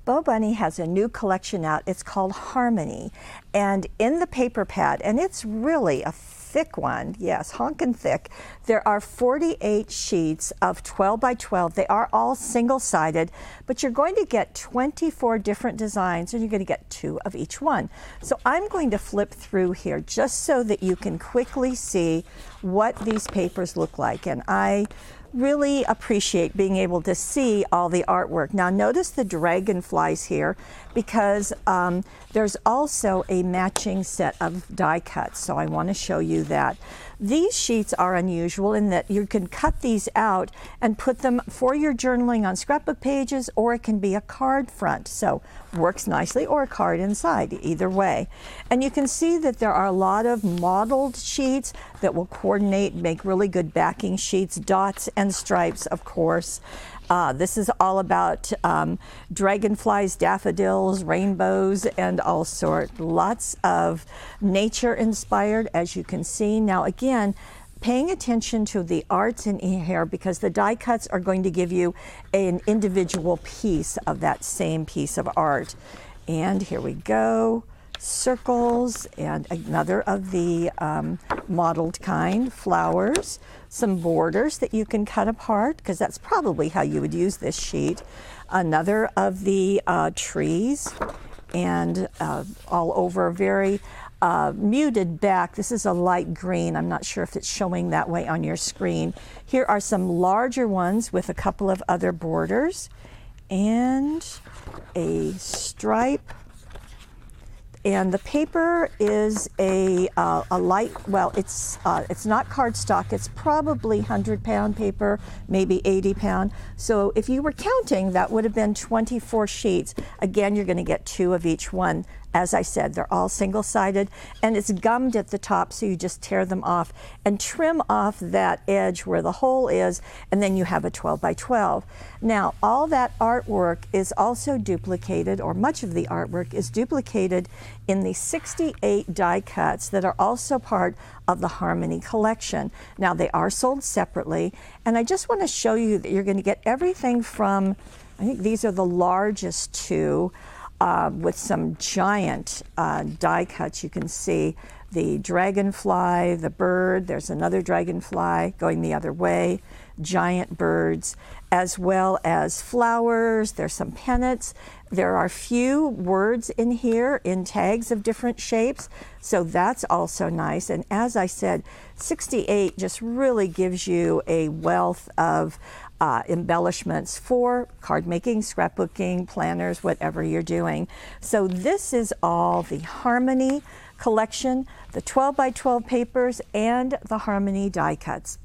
Bo Bunny has a new collection out. It's called Harmony. And in the paper pad, and it's really a thick one, yes, honkin' thick, there are 48 sheets of 12 by 12. They are all single-sided, but you're going to get 24 different designs, and you're going to get 2 of each one. So I'm going to flip through here just so that you can quickly see what these papers look like. And I really appreciate being able to see all the artwork. Now notice the dragonflies here, because there's also a matching set of die cuts, so I want to show you that. These sheets are unusual in that you can cut these out and put them for your journaling on scrapbook pages, or it can be a card front, so works nicely, or a card inside, either way. And you can see that there are a lot of modeled sheets that will coordinate, make really good backing sheets, dots and stripes, of course. This is all about dragonflies, daffodils, rainbows, and all sorts. Lots of nature inspired, as you can see. Now again, paying attention to the arts in here, because the die cuts are going to give you an individual piece of that same piece of art. And here we go. Circles, and another of the modeled kind, flowers, some borders that you can cut apart, because that's probably how you would use this sheet. Another of the trees, and all over very muted back. This is a light green. I'm not sure if it's showing that way on your screen. Here are some larger ones with a couple of other borders, and a stripe. And the paper is a light, well, it's not cardstock. It's probably 100-pound paper, maybe 80-pound. So if you were counting, that would have been 24 sheets. Again, you're going to get 2 of each one. As I said, they're all single-sided, and it's gummed at the top, so you just tear them off and trim off that edge where the hole is, and then you have a 12 by 12. Now, all that artwork is also duplicated, or much of the artwork is duplicated in the 68 die cuts that are also part of the Harmony collection. Now, they are sold separately, and I just want to show you that you're going to get everything from, I think these are the largest 2, with some giant die cuts. You can see the dragonfly, the bird, there's another dragonfly going the other way, giant birds, as well as flowers. There's some pennants. There are a few words in here in tags of different shapes, so that's also nice. And as I said, 68 just really gives you a wealth of embellishments for card making, scrapbooking, planners, whatever you're doing. So this is all the Harmony collection, the 12 by 12 papers, and the Harmony die cuts.